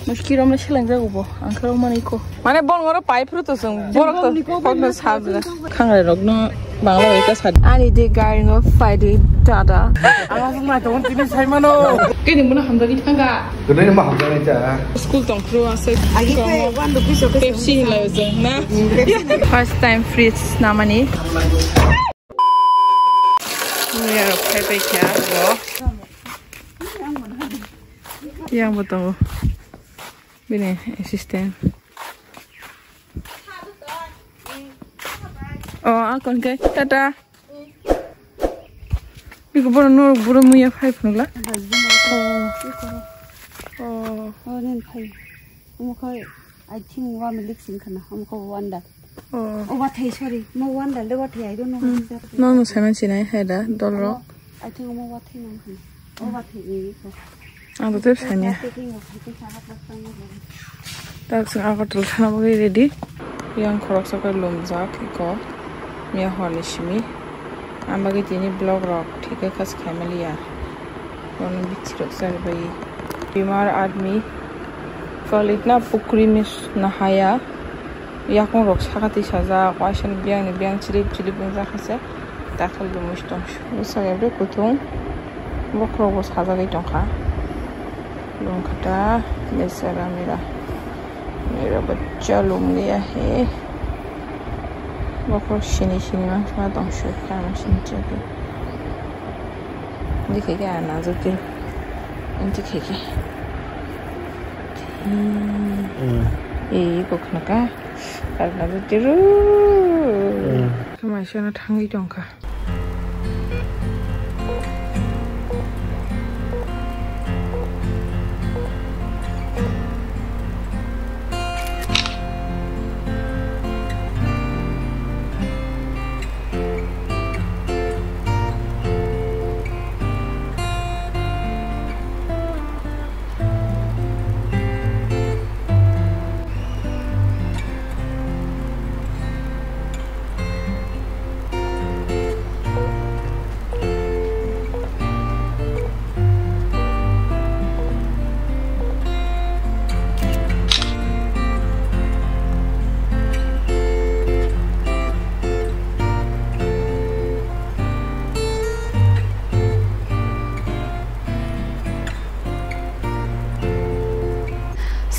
Muski rom na silang jago bo. Angkaro mani ko. Mana bon ngoro pipe ru to sung. Borok to kokna sabla. Khangai rok no bangla ita sad. Ani de gari no faidi dada. Ang ma to tini sai mano. Kini muna hamda di thanga. Kene ma hamda ni cha. School tong kru ase. Agi pe one rupees of Pepsi la usang na. First time fruits namani. Ya pepe kya bo. Yang betul. Bini assistant. Oh, akon ke tata. Iku buru muya five nula. Oh, nen phai. Umkhoi I think one milk sing kana. Umkho wanda. Oh, what hey sorry. No wanda le what hey I don't know. No saman sinai heda dolro. I think mo what hey nam kana. Oh, what hey. Aku tu sanya. Tak seng Agartala sana bagi ready. Yang korok sakar lumzak iko. Mia honishmi. Ambagi tini blog rock. Tiga kas kamalia. Orang bicara sar bagi. Bimar admi. Kalau itna pukri mis nahaya. Ya kon rock sakati saja. Kuasan biang cilip bangsa khasa. Takal lumustom. Usai ada kutung. Bokrok bos saja gitu kan. Loom खटा बेचारा मेरा बच्चा loom गया है बहुत शिनी मां तो shoot का मशीन चेक दिखेगा ना जो कि दिखेगा ये कोखना का करना जो तेरू समाशा ना थांगी tonka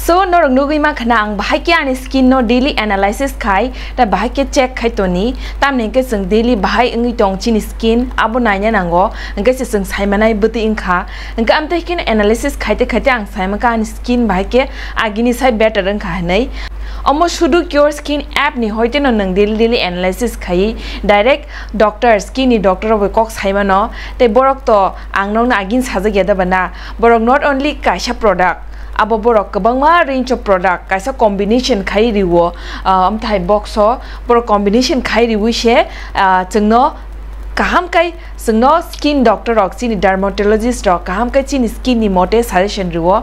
So norong nugui ma khanang bahai ke ani skin no daily analysis khai ta bahai ke check khai to ni tam ne ke sung daily bahai ngi tong chin skin abo naina nango nge se sung sai manai buti ingkha nge am te kin analysis khaite ang sai ma ka ani skin bahai ke agini sai better ang kha nei Omo shudu CureSkin app ni hoite no nang daily analysis khai direct doctor skin ni doctor oi kok saima no te borok to angnong na agin saja geda bana borok not only kaisa product abo borok kabang ma range of product kaisa combination khai riwo am thai box ho borok combination khai riwi she chungno kaham kai sungno skin doctor rok chini dermatologist rok kaham kai chini skin ni mote suggestion riwo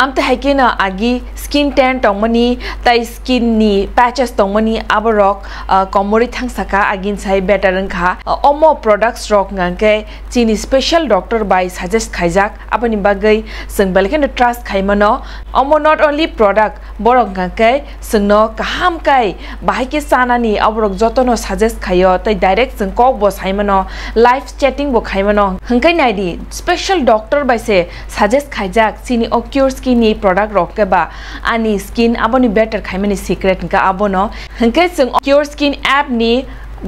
amte haike na agi skin tan tongmani tai skin ni patches tongmani aborok komori thang saka agin sai better kha omo products rok ngangke chini special doctor by suggest khaijak apani bagai sungbalken trust khaimano omo not only product borok ngangke sungno kaham kai bahike sanani aborok jotono suggest khayo tai direct sung kok bo saimano live chatting bo khaimano hangkai naidi special doctor by se suggest khaijak chini o CureSkin ni product rok ke ba ani skin aboni better khaimani secret ka abono hangkai sung CureSkin app ni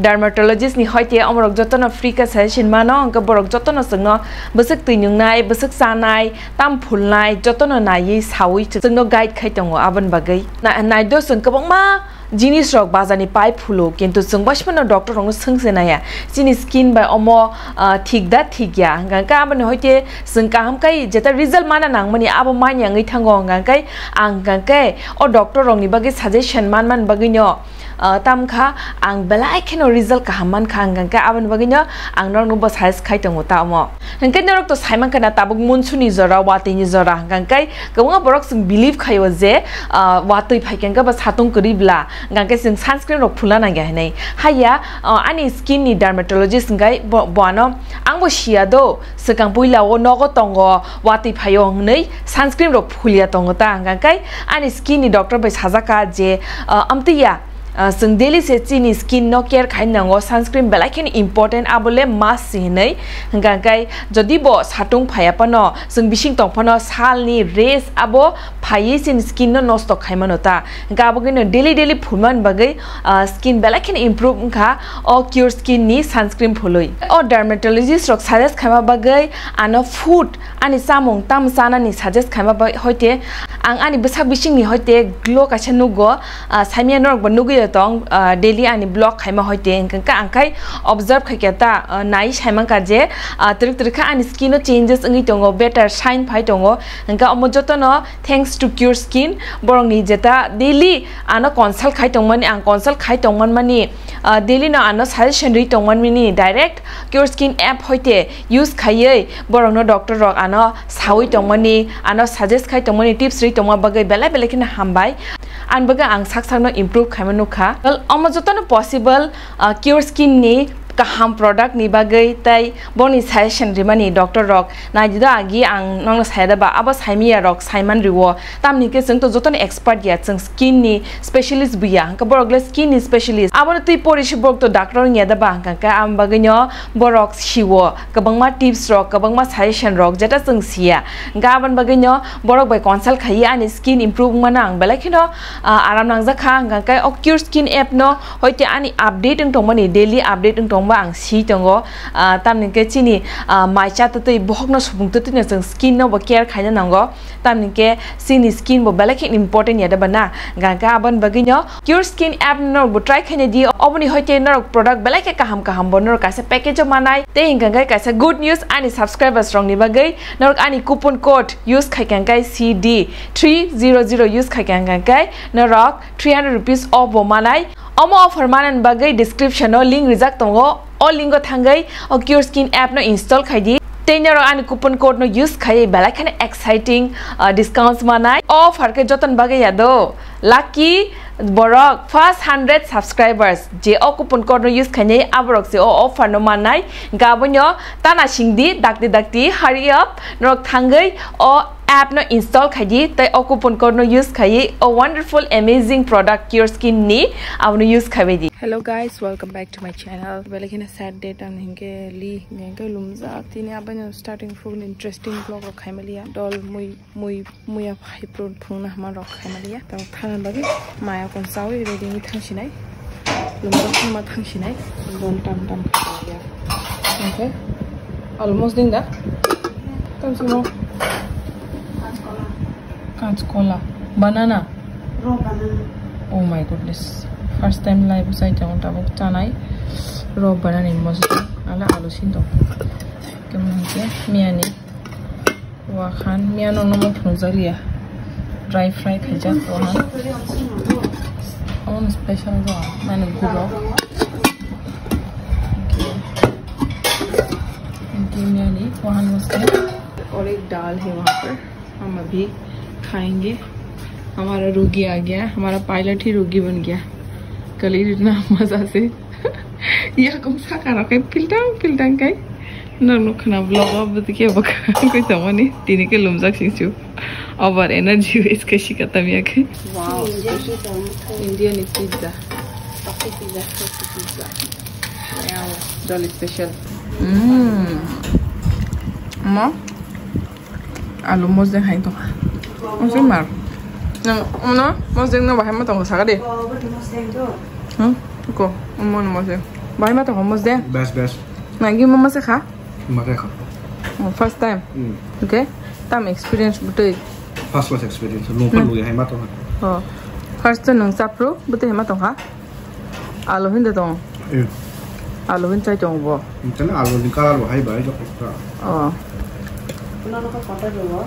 dermatologist ni hoite amrok jotono free ka session mano angka borok jotono sungno busuk tuinungnai busuk sanai tam phulnai jotono nai sawi sungno guide khaitongo abon bagai na naido sung kabang ma jinis rok bazani pai phulo kintu sungbashmano doctor rong sungse na ya chini skin by omo thik da thikya ngangka abani hoite sungka hamkai jeta result mana nangmani abo manya ngai thango ngangkai angangkai o doctor rong ni bagi suggestion man bagi no tamkha ang belai kheno result ka haman khang gangka aban bagino ang norok no size khai tongo ta mo hangkai norok to saiman kana tabuk munsuni zora wati ni zora gangkai gawanga borok sing believe khayo je watui phaikengka ba satung kuribla gangkai sing sunscreen rok phulana ga nei haya ani skin ni dermatologist ngai boano angbo shia do sekang puila o nogo tongo wati phayo nei sunscreen rok phulia tongo ta gangkai ani skin ni doctor bai sajaka je amtiya sing daily se chini skin no care khain nango sunscreen belai important abole mask sinai gangkai jodi bo satung phaya pano sing bising tong pano sal ni rays abo phai sin skin no nosto khaimanota gabogino daily phulman bagai skin belai improve kha o CureSkin ni sunscreen phuloi o dermatologist rok suggest khama bagai ano food ani samung tam sana ni suggest khama bai hoite ang ani besak bising ni hoite glow ka chanugo samia norok banugi tong daily ani block khaima hoite engka angkai observe khaiketa nai saimang ka je trikha ani skin no changes ngi tongo better shine phai tongo engka omojoto no thanks to CureSkin borong ni jeta daily ano consult khai tongmani ang consult khai tongman mani daily no ano suggestion ri tongman mini direct CureSkin app hoite use khaiye borong no doctor rok ano sawi tongmani ano suggest khai tongmani tips ri tongma bagai belai kina hambai an baga ang saksang no improve khaimanu kha omojoto no possible CureSkin ni kaham product ni bagai tai boni suggestion rimani doctor rok naijida agi ang nong saida ba aba saimia rok saiman riwo tamni ke sing to joton expert ya sing skin ni specialist buya ka borogle skin ni specialist abo tui porish borok to doctor nge da ba ka am baginyo borok siwo kabangma tips rok kabangma suggestion rok jeta sing sia gaban baginyo borok bai consult khai ani skin improve manang belakino aram nang jakha ka CureSkin app no hoite ani update ing tongmani daily update ing tong ang si tongo tamni ke chini mai cha ta tei bohok no subung tu tin jeng skin no ba care khaina nango tamni ke sini skin bo belak important ya da bana ganga aban baginyo CureSkin app no bo try khaine di oboni hoite no product belak kaham bonor kaise package manai te ganga kaise good news ani subscribers rong ni bagai no ani coupon code use khai ganga CD 300 use khai ganga no rock 300 rupees off bo manai omo offer manan bagai description no link rijak tongo o link go thangai o CureSkin app no install khaidi tenero ani coupon code no use khai belai exciting discounts manai offer ke joton bagai yado lucky borok first 100 subscribers je o coupon code no use khane aborok se o offer no manai gabonyo tana singdi dakti hurry up norok thangai o app no install khaji tai o coupon code no use khai a wonderful amazing product CureSkin ni avnu use khabeji. Hello guys, welcome back to my channel. Belakina sad date am hinge li ngenge lumza tini abanya starting from interesting vlog of khaimalia dol mui high pro phungna hamar rok khaimalia tang thanan bagi maya kon sawi ready ni thangsinai lumza khuma thangsinai don tam ya okay almost ding da tam suno Cola, banana, raw banana. Oh my goodness! First time live usai jangan tabuk canai raw banana ini maksudnya ala alusin dong. Kemudian miani, wahan miano nomor penuzari ya, dry fry kerja wahan. On special doa, mana gula. Okay, miani wahan maksudnya. और एक दाल है वहाँ पर हम अभी खाएंगे हमारा रोगी आ गया हमारा पायलट ही रोगी बन गया कल ही इतना मजा से या कम सा करा के फिल्टांग के नरनो खाना ब्लॉग अब तो क्या बका कोई समझ नहीं तीन के लुमजा खींचो और एनर्जी वेस्ट कैसी खत्म या के wow Indian pizza wow Dolly special अम्मा आलू मोजे खाई तो मोजे मार ना मोजे ना बाहर में तो सागा दे को अम्मा ना मोजे बाहर में तो मोजे बेस्ट नागी मम्मा से खा मगे खा फर्स्ट टाइम ओके तम एक्सपीरियंस बुते फर्स्ट क्लास एक्सपीरियंस लोकल लोग है मत हो फर्स्ट तो नंग साप्रो बुते है मत खा आलू हिंदे तो आलू हिंद चाय तो वो चल आलू निकाल वो हाई बाय जो ओ Nano ka kota dulu.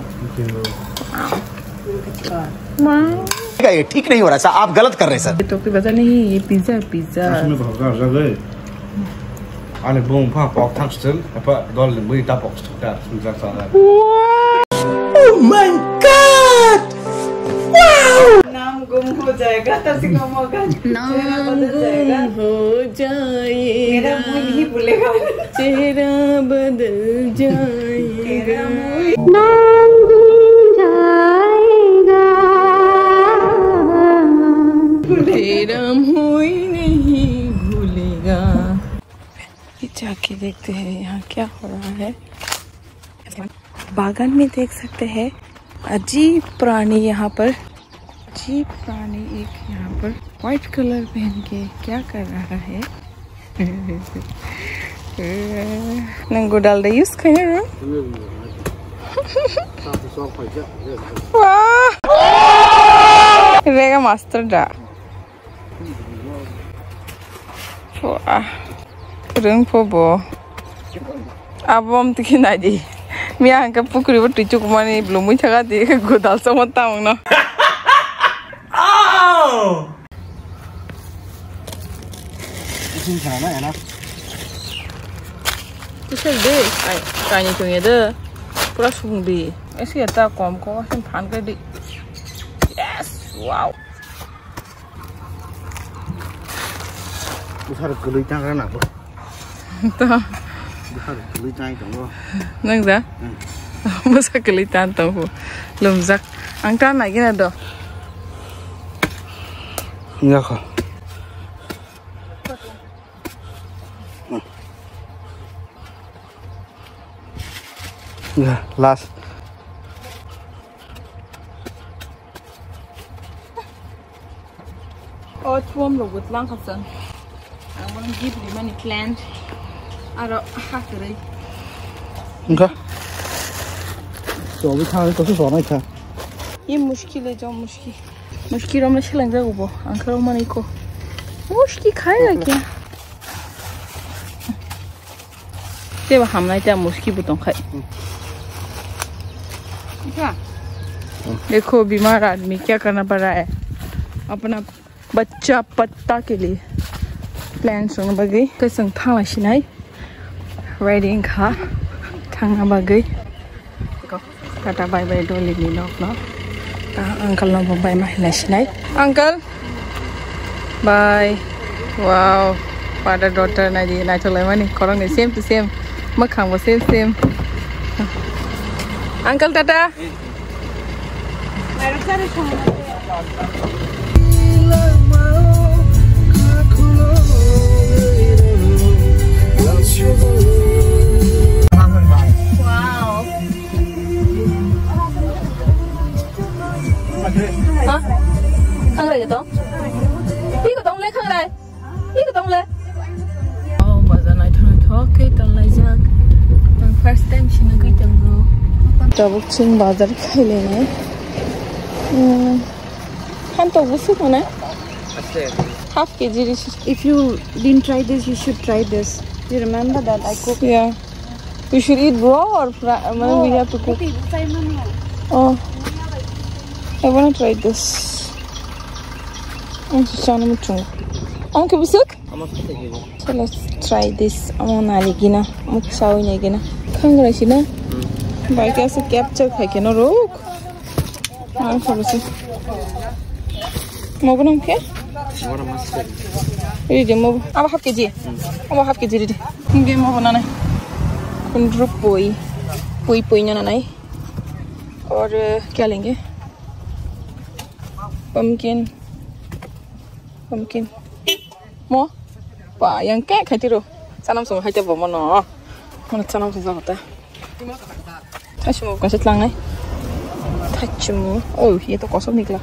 ये ठीक नहीं हो रहा सर, आप गलत कर रहे हैं सर। तो कोई पता नहीं ये पिज्जा पिज्जा इसमें बहुत ज़्यादा गए आने बोंग पा पॉक थंग स्टिल apa dol lembu ita pok sta pizza सारा Oh my God! नाम गुम हो जाएगा तब से गुम होगा चेहरा बदल जाएगा हो जाएगा मेरा मुंह नहीं भूलेगा चेहरा बदल जाएगा नाम गुम जाएगा तेरा मुँह ही नहीं भूलेगा। जाके देखते हैं यहाँ क्या हो रहा है। बागान में देख सकते हैं अजीब प्राणी यहाँ पर, अजीब प्राणी एक यहाँ पर व्हाइट कलर पहन के क्या कर रहा है। नंगो डाल दे यूज करें ना। वाह रेगा मास्टर डा rừng phố bò, abom thì này đi, mi ăn cái bukuri vật tụi chúng mình luôn muốn thằng đi cái gỗ đào xong mất tao nó. Ini sana ya nak. Cái gì đấy, cái này chúng đó, pura sung đi, cái gì ta còn có xem phán cái đi. Yes, wow. Besar kelui cang kan apa? Ta. Besar kelui cang itu loh. Neng za? Besar kelui cang tahu, lomzak. Angkat lagi nak do? Enggak kok. Ya, last. Oh, chuom lo gut lang kapsan. I want to give you money plant. Aro hakere. Enggak. So, wir kann das so nicht. ये मुश्किल है जो मुश्किल मुश्किल में से लग जाएगा वो अंकल मनी को मुश्किल खाएगा क्या ये वो हम नहीं चाह मुश्किल बुतों खाए देखो बीमार आदमी क्या करना पड़ रहा है अपना बच्चा पत्ता के लिए प्लान सुन बगई कैसे थांग लाशिनाई राइडिंग खा थांगा बगई टाटा बाय बाय डो लिव मी ना Uncle no buy my last night. Uncle, bye. Wow, father daughter na di na chulai mani. Korang ni same to same. Makhang was same. Uncle tata. Hả? Ăn cái gì đó? Đi cái tông lên khăn này. Đi cái tông lên. Oh, bây giờ này thôi cái tông lại ra. First time xin cái tông go. Cho bốc xin bazar khai lên này. Khăn tông bút sức này. Half kg. If you didn't try this, you should try this. You remember that I cooked? Yeah. We should eat raw or fry? We have to cook. Oh. I wanna try this. So let's try this. I'm gonna gina. I'm gonna gina. Kangrashina. By guess a capture I can rook. I'm sorry. Mogan okay? Ready, move. I'm half kg. I'm half kg. Game over nana. Kundrup boy. Poi nana. Or क्या लेंगे? Pumpkin. Mo? Pa, yang kayak खाती रो. Sanam semua hanya bawa mana? Mana sanam semua होता है? Touch mo, कैसे चलाना है? Touch mo. Oh, ये तो कौशल निकला.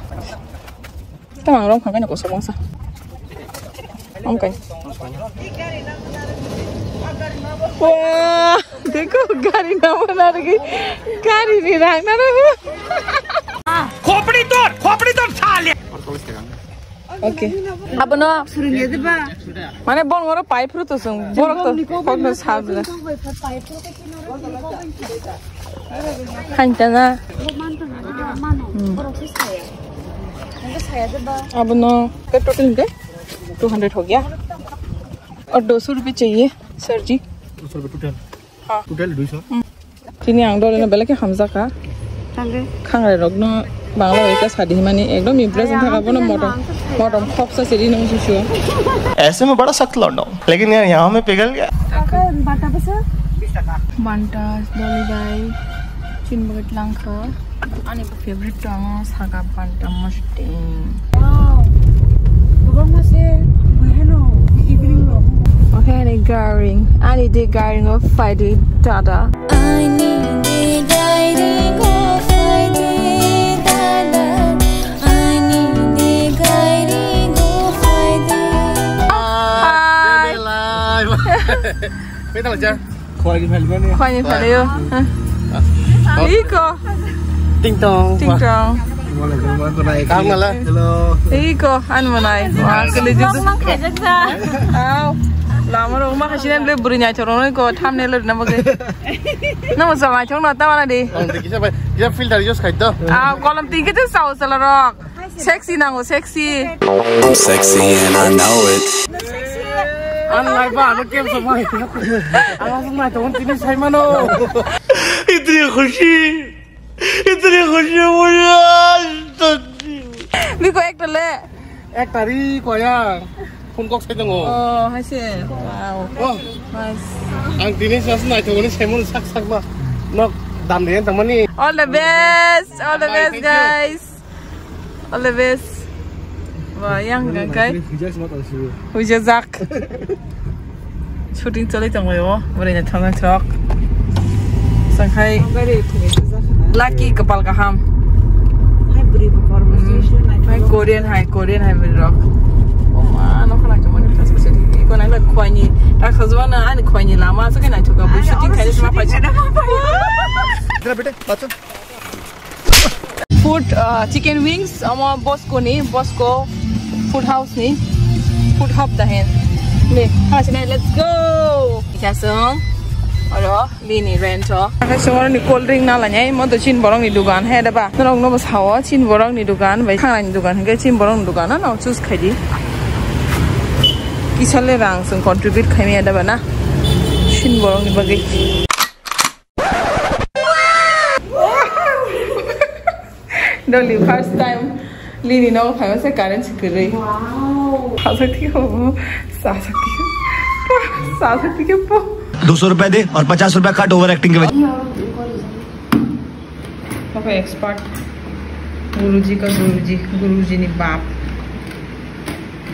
Tama orang kan kau semua sah. Okay. Wah, देखो गाड़ी ना बना रही, गाड़ी नहीं रखना रहा. खोपड़ी तोड़ साले. Okay. Apa no? Suruhnya tu ba. Mana bon ngoro pipe ru tu sung. Borok tu. Kau nak sahab lah. Hantana. अब ना टोटल इनका 200 हो गया और 200 रुपये चाहिए सर जी 200 रुपये टोटल हाँ टोटल 200 चीनी आंग डोले ना बेला के हमजा का खांगे रोग ना बांग्ला वाले का शादी मानी एकदम इम्प्रेस था का बोना मोटम खॉप सा सीरी ना मुझे ऐसे में बड़ा सख्त लौंडा हूँ लेकिन यार यहाँ में पिघल गया बाटा बसा 20 टाका बांटा डोली बाई चिन बगट लांखा आने को फेवरेट टांगा सागा बांटा मस्ती वाव बुबang masih bueno evening lo okay any garing ani de garing of Friday dada I need the guiding of Friday dada I need the guiding of Friday Biết đâu chưa? Khoai đi phải luôn đi. khoai như phải đi Iko टिंग-टोंग काम वाला hello Iko anu manai wah keliju tu lama orang mah kasihan le burinya corong ko thamne le nama ke nama sama chong nata mana di Kita filter just khai to. kolam tinggi tu saus salarok sexy nango sexy I'm sexy and I know it. Anlai ba nó kem sama itu. Sama itu ini saya mana? Itu खुशी मुझे Biko ekta le एक तारीख को यार phun kok saya tengok. oh hasil wow Oh, nice ang tinis saya senai tu ni saya mau sak mah. Nok dam dia teman ni. all the best guys all the best wah yang kai Hujan semua tahu sih. hujan zak shooting chale tangoi yo boleh na thang truck sanghai lucky kapal ka ham hai buri bakar masih hai Korean hai rock oh man no khala chama ni tas pasedi ko na la khwani ta khazwana an khwani lama sa kana thuka bu shooting khai sama pa Kita bete, baca. food chicken wings ama boss ko food house ni food hub da hen le ha sine let's go kasong aro lini rent ho ka songor ni cold drink na la nyai mo to chin borong ni dukan he da ba norong no bas hawa chin borong ni dukan bai khang ni dukan he chin borong dukan na no choose khai di kisale rang sung contribute khai me da ba na chin borong ni bagi Dolly first time Lini no khai se karen chikri wow sa sakti ke po 200 रुपए दे और 50 रुपए cut over acting के वजह Okay, expert गुरुजी ni बाप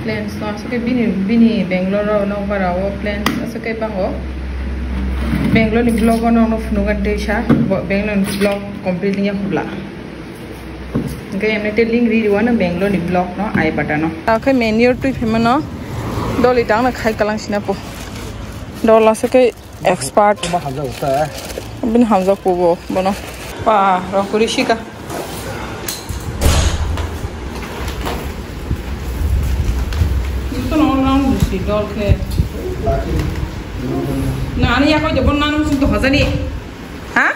plans no asake bini Bangalore no para wo plans asake bango Bangalore ni vlog no funuga desha Bangalore ni vlog complete ni khula okay amne te link ri wana Bangalore ni vlog no ai bata no okay menu tu phemano doli tang na khai kalang sina po dola sake expert Cuma hamzah ustaz. bin hamza po bo bono pa rokuri shika itu no orang si dol ke na ani ya ko jabon nanum sin to hazani ha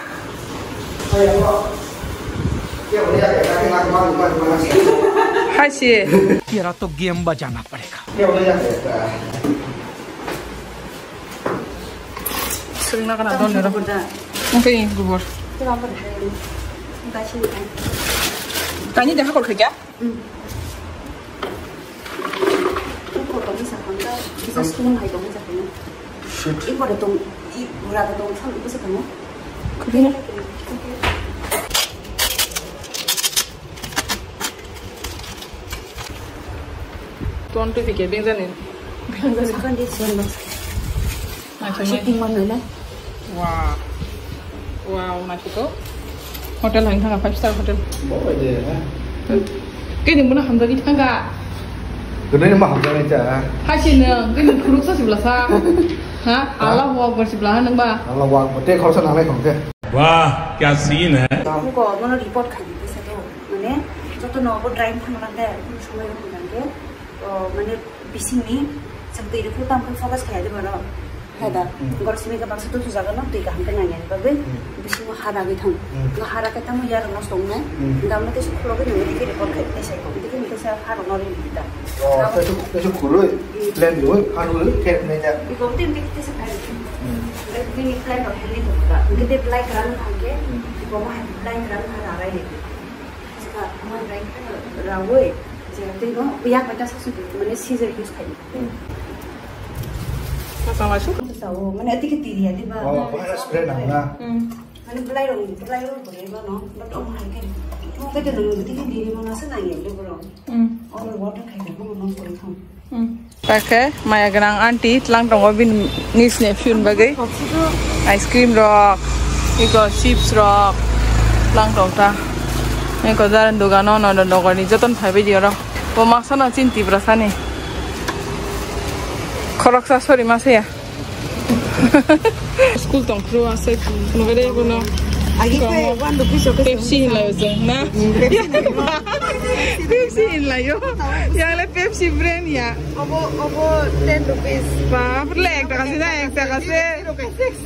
हाय तेरा तो game बजाना पड़ेगा Serina kana don nera okay gubor tani দেখা কর খেয়া ko to bisa khangka bisa stone hai dong ja kene shit ipore tong I ura da dong thang bisa kene 그래 Tuan tu fikir bengsan ni. kan dia sen bang Macam shipping mana lah Wow. Wow, macam tu. Hotel yang tengah 5-star hotel. Boleh je. Cái ni mana hamzah ni tengah. Kedai ni mah hamzah ni cah. Hasil ni, cái ni kuruk sa sebelah sa. Ha? Allah Akbar sebelah nang ba. Allah wang, betul kalau sana lagi kongke. वाह क्या scene है ko mana report khai bisa to mane joto no bo drive thang nang de সময় nang de mane bising ni sampai itu tam kan fokus khai de baro Hada, Gorsimi ka baksa tu jaga no tika hampe nanya babe, bisi mo hara githam. No hara ka tamu yar no songno. Gamla te khlo ke ni ke report khai te sai ko. Dike ni ke sa hara no ri bita. Te khlo plan lo haru ke ne ja. Iko tin ke te sa khai. Ni ni plan no heli to ka. Ke te apply karan thangke. Iko ma apply karan hara rai ni. Saka ma rai ra woi. Je te no yak bata sa su mane scissor use khai. Sama masuk. Tahu, mana hati ketiri hati bah. Oh, mana spray nangga. Mana belai boleh bah no. But om hai kan. Mau kita dulu hati ketiri mana senang ya tu belum. Orang water kai kan belum boleh tahu. Pakai, Maya gerang auntie, telang tongobin nis nephew bagai. Ice cream rock, iko chips rock, telang tongta. Ini kau jalan dogano, nado dogani, jatuh hai biji orang. Pemaksa na cinti Tiprasa ni. Korok sa sorry masih ya. School tong kru asai nugare kuno. Agi kau wan du piso ke. Pepsi lah usung na. Pepsi lah yo. Yang le Pepsi brand ya. Obo 10 rupees. Wah, perlek tak kasih dah, tak kasih.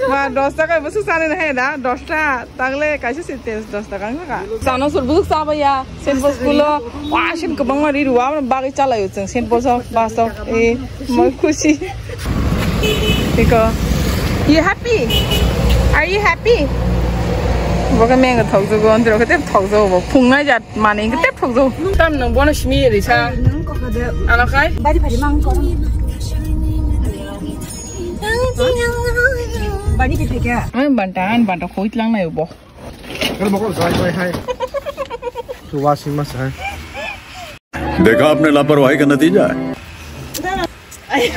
Wah, 10 taka besu sana nih dah, 10 ta. Tangle kasih sih 10 taka enggak. Sana sur busuk sah ya. Sen pos kulo. Wah, sen kebang mari dua, bagi cala usung. Sen pos basok. Mau kusi. Iko. You happy? Are you happy? Bukan main ke thau zo, antara kita thau zo, pungai jat mana kita thau zo. Tam nang bonus mi risa. Anak kai? Badi mang kau. Badi pipi kya? Bantan khoi lang na yubo. Kalau mau kau hai. Tu washing machine. देखा आपने लापरवाही का नतीजा है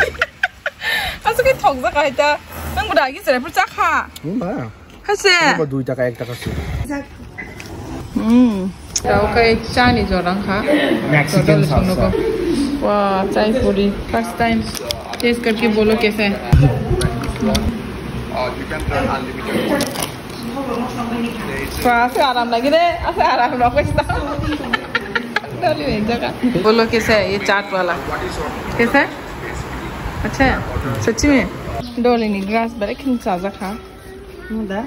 Asal kita thau zo kai ta. Nang budak lagi cerai percak ha. Kasih. Apa 2 taka 1 taka sih. Kau kai Chinese orang ha. Mexican salsa. Wah, chai puri. First time taste करके बोलो कैसा है. Wah, asal आराम लगी रे. asal आराम रखो इसका. डोली नहीं जगह. बोलो कैसा है ये चाट वाला. कैसा है? अच्छा है. सच्ची में. डोली नहीं ग्रास बड़े किन साजा खा. Muda.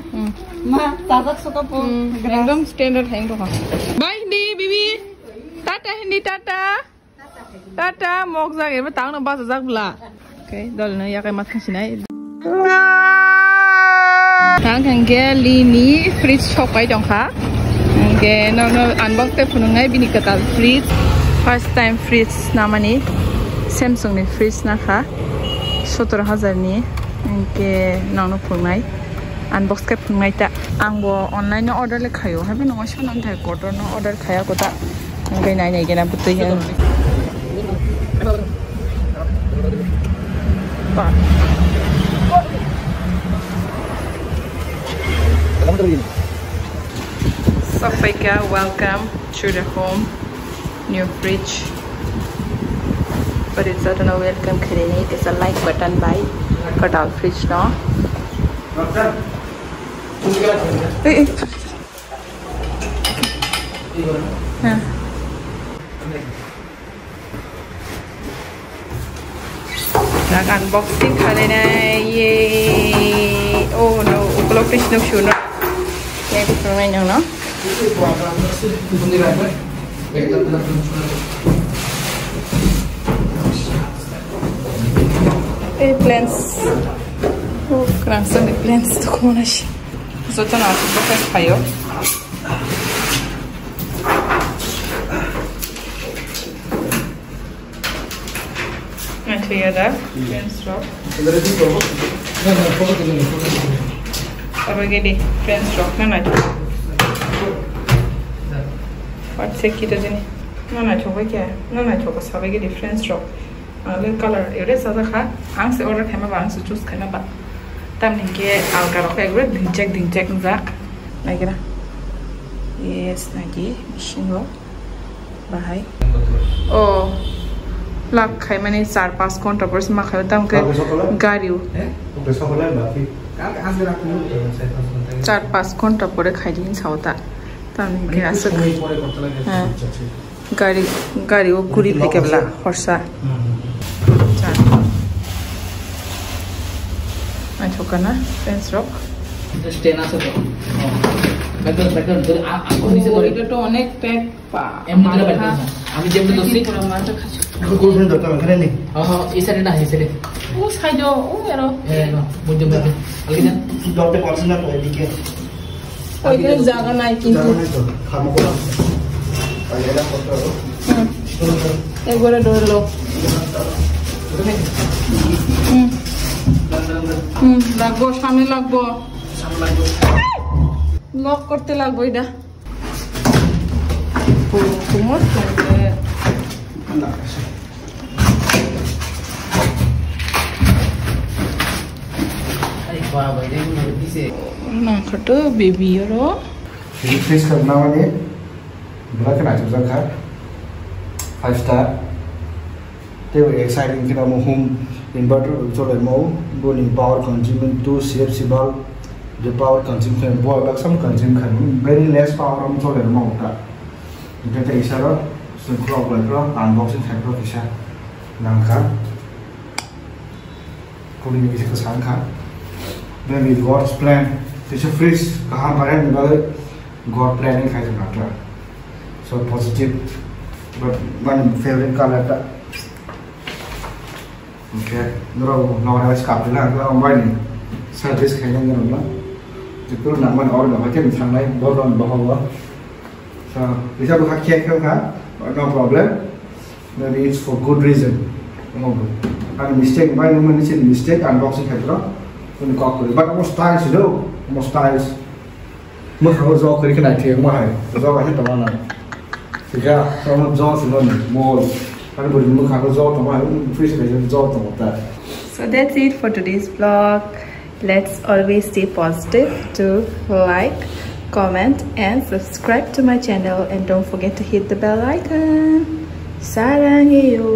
Ma, tazak suka pun. एकदम स्टैंडर्ड है इनको. Bye Hindi, bibi. Tata Hindi, tata. Tata, mok zag ini betang nampak zag bela. Okay, dol na ya kayak mat kasih naik. Tang kan ke lini fridge shop ay dong ha. Okay, no unbox te punungai bini katal fridge. First time fridge nama ni Samsung ni fridge na ha. 17,000 ni. Okay, no punungai. Unbox ke punungai ta. Angbo online no order le kayo. Tapi no masih nanti kotor no order kaya kota. Okay, nanya kena betul ya. Sofika, welcome to the home. New fridge. But it's not a welcome clinic. It's a like button by kwtal fridge no. Nak unboxing kali ni, ye, oh no, kalau fish no show no, yang di permen yang no. Plants, oh kerasa ni plants tu kau mana sih? So tu nak pakai kayu. Ada friends rock. Apa gini friends rock mana tu? WhatsApp kita je ni. Mana coba kya? Mana coba sampai gini friends rock. Lain color. Ini sahaja kah? Ang se order kami bang se choose kena bat. Tam ni ke algar rock agak dingcek zak. Lagi na. Yes lagi. Machine rock. Bahai. Oh. Lak khai mane 4-5 घंटा पर से माखा तम के गाड़ियो 4-5 घंटा पर खाइ दिन छौता तम के आस गाड़ी वो कुरी फेकेबला Harsha Mai thokana friends rock. Stay na sir. Better. Aku ni sih. Itu tuh onek pack pa. Emang ada betul. Kami jam tu sih. Kurang macam kacu. Aku kurang datang kan ni. Oh, isari dah isari. Sai jo, ero. No, mau jam berapa? Lagi kan? Dokter konsen nak lagi ke? Oh, itu jangan naikin. Jangan itu. Kamu kurang. Ayo dah foto. Gue dulu. লাগবো সামনে লাগবো lock করতে লাগবো এটা তোমার না খাটো baby ওরো face करना वाले बड़ा के नाचो जगह 5 स्टार ते एक्साइटिंग कि हम होम इन्वर्टर चले मौ bowling power consuming 2 CFC bulb the power consumption boy like some consume kan very less power हम चले मौ ता itu isara sun clock like unboxing type of isha nangka kuning bisa kesangka then with God's plan this is freeze kahan bahan bagai God planning kai tu so positive but one favorite color ta okay noro no harus kapten lah kalau main service kayaknya nggak lah itu nama orang dah macam macam lain boron bahawa so bisa buka cek kan no problem maybe it's for good reason no good ada mistake main mana sih mistake unboxing kai tu pun kau kuri but most styles itu most styles มื่อเขาจอเคยขนาดเทียงมาให้จอไปให้ตะวันนั้นสิก้าตอนนั้นจอสิโน่นโม่อันนี้บริมือเขาจอตะวันฟรีสเลยจอตะวันแต่ So that's it for today's vlog. Let's always stay positive. To like, comment and subscribe to my channel and don't forget to hit the bell icon. Saranghayo.